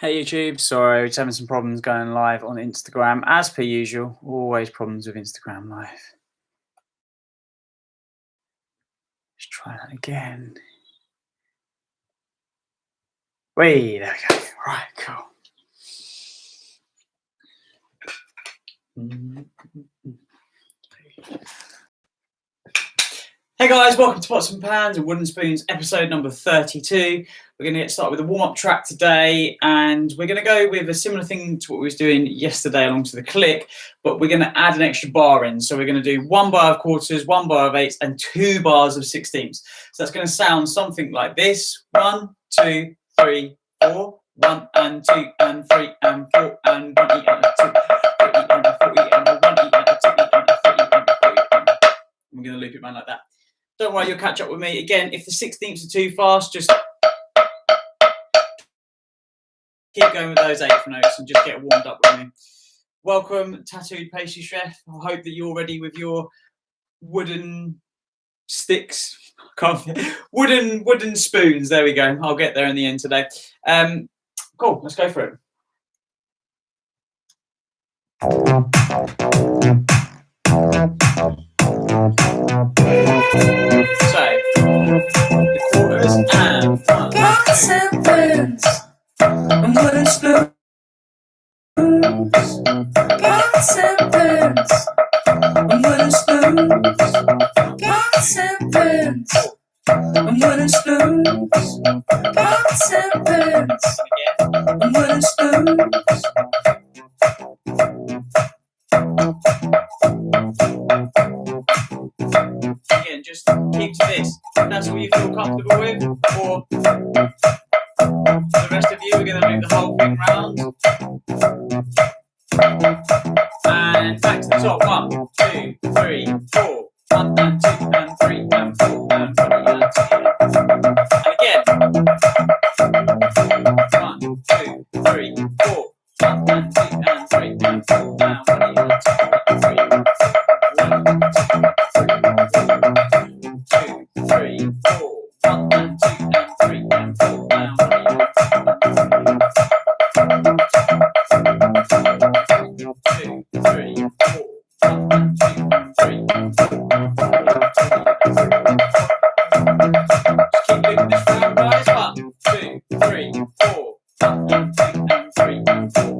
Hey YouTube, sorry, just having some problems going live on Instagram. As per usual, always problems with Instagram Live. Let's try that again. Wait, there we go. Right, cool. Hey guys, welcome to Pots and Pans and Wooden Spoons, episode number 32. We're going to get started with a warm-up track today, and we're going to go with a similar thing to what we was doing yesterday along to the click, but we're going to add an extra bar in. So we're going to do 1 bar of quarters, 1 bar of eighths, and 2 bars of sixteenths. So that's going to sound something like this: 1, 2, 3, 4, 1 and 2 and 3 and 4 and 1 E and a 2, 3 E and a 4 E and a 1 E and a 2 E and a 3 E and a 4 E and a. We're going to loop it around like that. Don't worry, you'll catch up with me. Again, if the sixteenths are too fast, just keep going with those eighth notes and just get warmed up with me. Welcome, Tattooed Pastry Chef. I hope that you're ready with your wooden sticks. Wooden spoons. There we go. I'll get there in the end today. Cool, let's go for it. So, the quarters and pots and pans and wooden spoons. Pots and pans and wooden spoons. Pots and pans and wooden spoons. Pots and pans and wooden spoons. Again, just keep to this. If that's what you feel comfortable with, or the rest of you, we're going to move the whole thing round. And back to the top. 1, 2, 3, 4. 1 and 2 and 3 and 4 and 1 and 2. And again. 1, 2, 3, 4. 1 and 2 and 3 and 4 and 1 and 2 and 3. 1, 2, 3, 4. 1 and 2 and 3 and 4 and 1 and 2, 3, 4. 1 and 2 and 3 and 4. Just keep looping this round, guys. 1, 2, 3, 4. 1 and 2 and 3 and 4.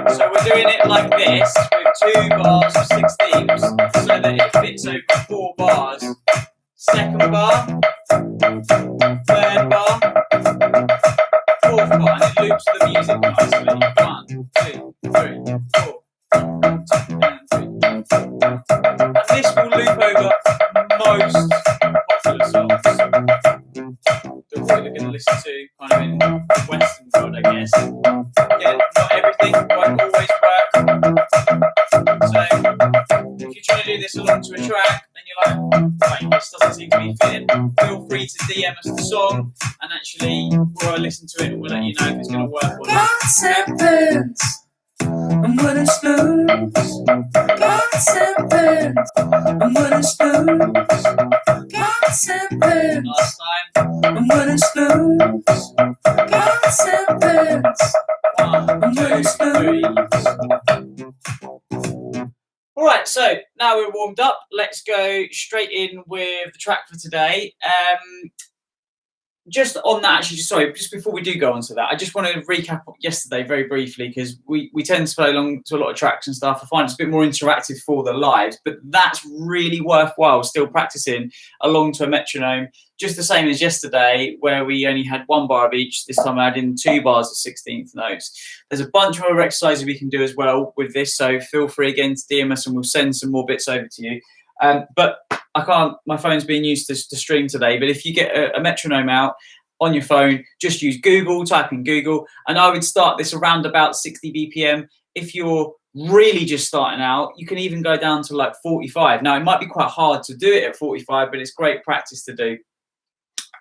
So we're doing it like this with 2 bars of sixteenths so that it fits over 4 bars. Second bar, third bar, fourth bar, and it loops the music nicely. 1, 2, 3, 4. 1, 2, and 3. And this will loop over most popular songs that we're going to listen to kind of in the Western world, I guess. Again, not everything won't always work. So if you're trying to do this along to a track and you're like, wait, this doesn't seem to be fitting, feel free to DM us the song and actually we'll listen to it and we'll let you know if it's going to work or not. Pots and pans and wooden spoons. Pots and pans and wooden spoons. Pots and pans Last time. and wooden spoons. Pots and pans 1, 2, 3. Alright, so now we're warmed up, let's go straight in with the track for today. Just on that, actually, just before we do go on to that, I just want to recap yesterday very briefly because we tend to play along to a lot of tracks and stuff. I find it's a bit more interactive for the lives, but that's really worthwhile still practicing along to a metronome, just the same as yesterday where we only had 1 bar of each. This time I added in 2 bars of 16th notes. There's a bunch of other exercises we can do as well with this, so feel free again to DM us and we'll send some more bits over to you. But I can't, my phone's being used to stream today, but if you get a metronome out on your phone, just use Google, type in Google, and I would start this around about 60 BPM. If you're really just starting out, you can even go down to like 45. Now, it might be quite hard to do it at 45, but it's great practice to do.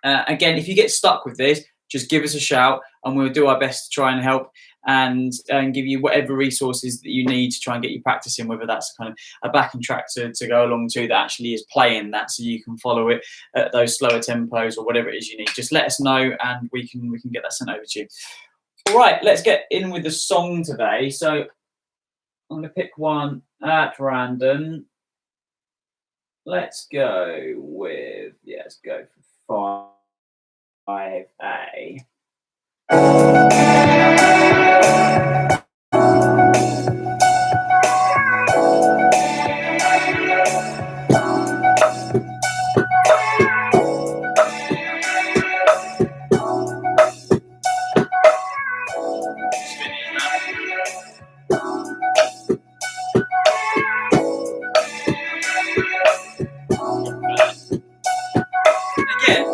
Again, if you get stuck with this, just give us a shout and we'll do our best to try and help and give you whatever resources that you need to try and get you practicing, whether that's kind of a backing track to go along to that actually is playing that so you can follow it at those slower tempos or whatever it is you need. Just let us know and we can get that sent over to you. All right, let's get in with the song today. So I'm going to pick one at random. Let's go with, let's go for 5A. Again,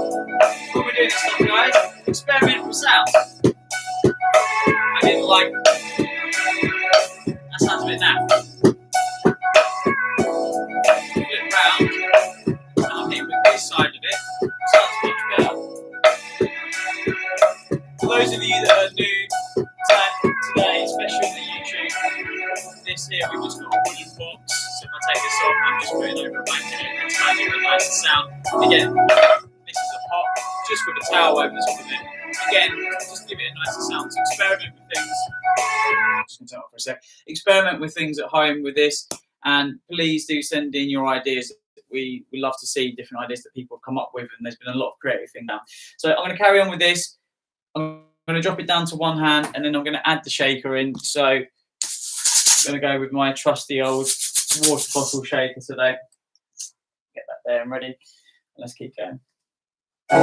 when we're doing this stuff, guys, experiment with sounds. I didn't like. That sounds a bit naff. Flip round, and I'm hitting with this side of it. Sounds much better. For those of you that are new today, especially on the YouTube, this here we've just got a wooden box. So if I take this off, I'm just putting over a blanket and it's trying to give it a nice sound. Again, this is a pot just with a towel over the top of it. Again, just give it a nicer sound. So experiment with things. Just gonna turn it off for a sec. Experiment with things at home with this, and please do send in your ideas. We love to see different ideas that people have come up with, and there's been a lot of creative things now. So I'm going to carry on with this. I'm going to drop it down to one hand, and then I'm going to add the shaker in. So I'm going to go with my trusty old water bottle shaker today. Get that there and ready. Let's keep going. You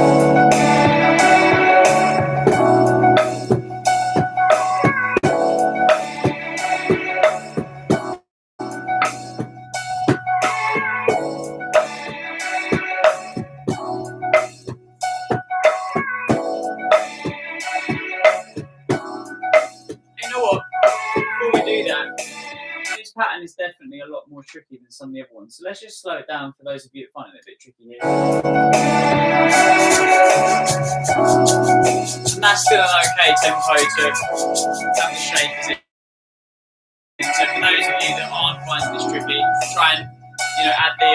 know what? Before we do that, this pattern is definitely a lot more tricky than some of the other ones. So let's just slow it down for those of you that find it a bit tricky here. And that's still an okay tempo to have the shakers in. So for those of you that aren't finding this tricky, try and add the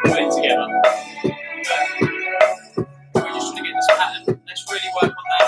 put it together. But we're just trying to get this pattern. Let's really work on that.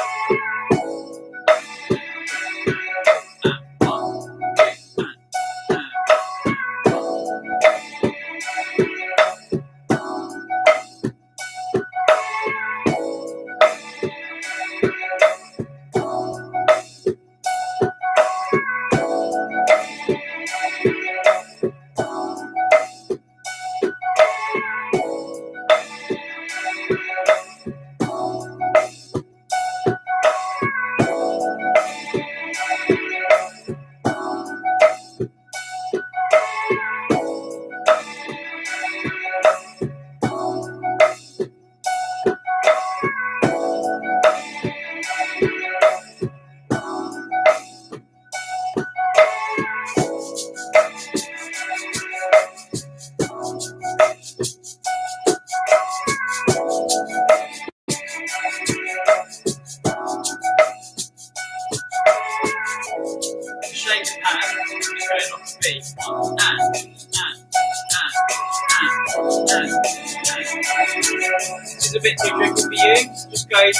This is a bit too tricky for you. Just go and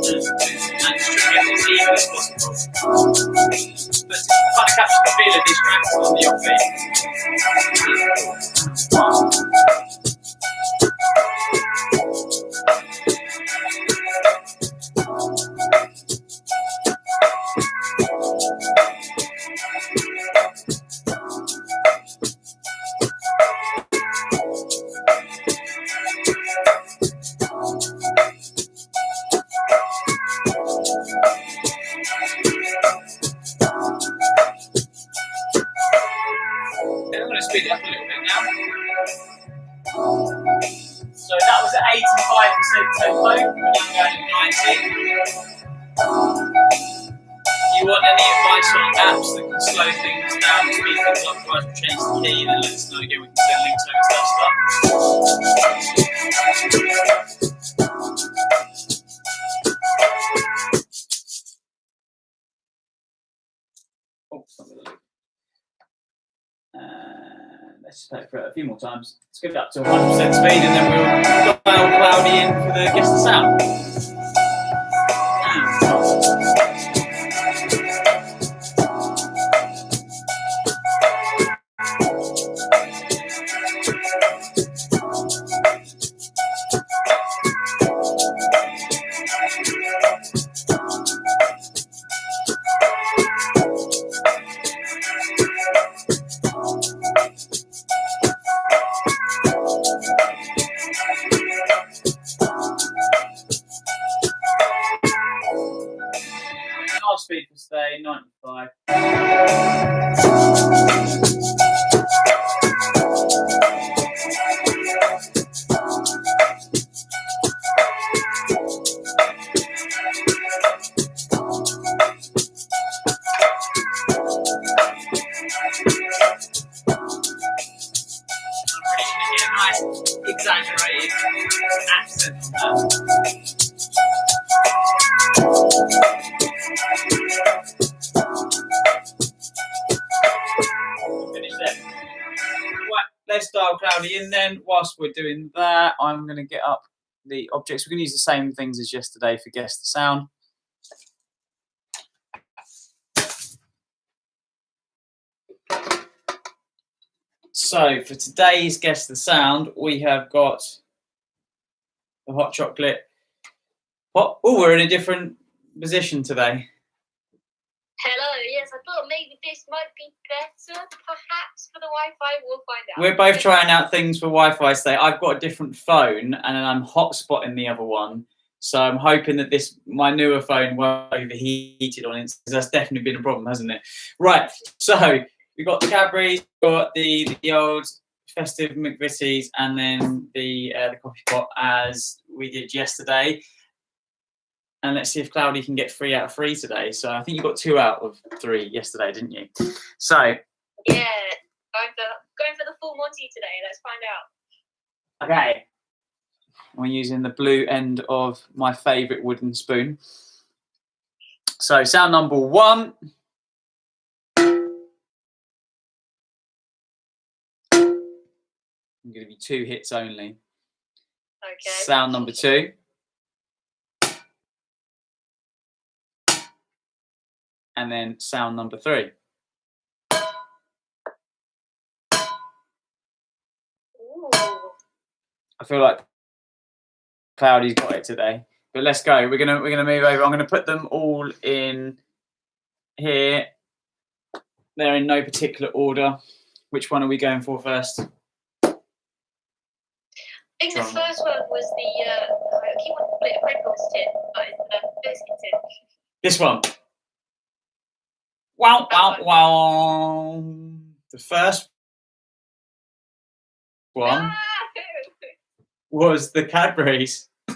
just try and get it as even as possible. But to kind of capture the feel of this track on the offbeat. I'm going to speed it up a little bit now. key, then let us know again. We can send links over to that stuff. Oh, it's not gonna look. Let's just play it for a few more times. Let's get it up to 100% speed, and then we'll dial Cloudy in for the guess the sound. Our speed will stay 95. Exaggerated accent on that. Finish there. Right, let's dial Cloudy in then. Whilst we're doing that, I'm going to get up the objects. We're going to use the same things as yesterday for Guess the Sound. So for today's Guess the Sound, we have got the hot chocolate. Oh, we're in a different position today. Hello, yes, I thought maybe this might be better, perhaps, for the Wi-Fi. We'll find out. We're both trying out things for Wi-Fi today. I've got a different phone, and then I'm hotspotting the other one. So I'm hoping that my newer phone won't overheated on it, because that's definitely been a problem, hasn't it? Right, so we've got the Cadbury's, we've got the old festive McVitie's, and then the coffee pot as we did yesterday. And let's see if Cloudy can get 3 out of 3 today. So I think you got 2 out of 3 yesterday, didn't you? So yeah, going for the full Monty today. Let's find out. Okay. I'm using the blue end of my favourite wooden spoon. So sound number 1. I'm going to give you 2 hits only. Okay. Sound number 2. And then sound number 3. Ooh. I feel like Cloudy's got it today. But let's go. We're gonna move over. I'm gonna put them all in here. They're in no particular order. Which one are we going for first? I think the first one was the I keep wanting to call it a Pringles tin, but it's a biscuit tin. This one. Wow, wow, wow. The first one was the Cadbury's. Oh,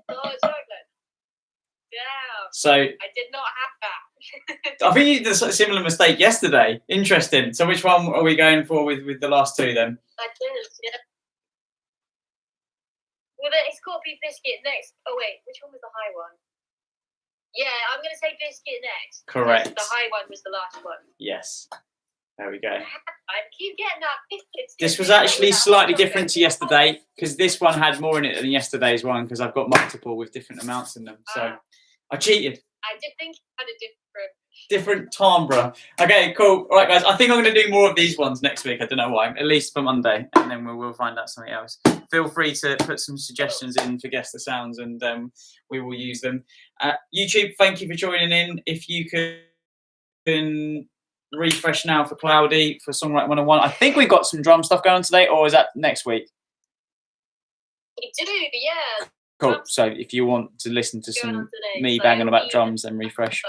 chocolate. Damn. So I did not have that. I think you did a similar mistake yesterday. Interesting. So which one are we going for with the last 2 then? I did, yeah. Well, it's got to be biscuit next. Oh, wait, which one was the high one? Yeah, I'm going to say biscuit next. Correct. The high one was the last one. Yes. There we go. I keep getting that biscuit. This was actually slightly different to yesterday because this one had more in it than yesterday's one because I've got multiple with different amounts in them. So I cheated. I did think you had a different timbre. Okay, cool. All right, guys. I think I'm going to do more of these ones next week. I don't know why. At least for Monday, and then we'll find out something else. Feel free to put some suggestions in for Guess the Sounds, and we will use them. YouTube, thank you for joining in. If you can refresh now for Cloudy for Songwriting 101. I think we've got some drum stuff going on today, or is that next week? We do, yeah. Cool. So if you want to listen to some me banging about drums, then refresh.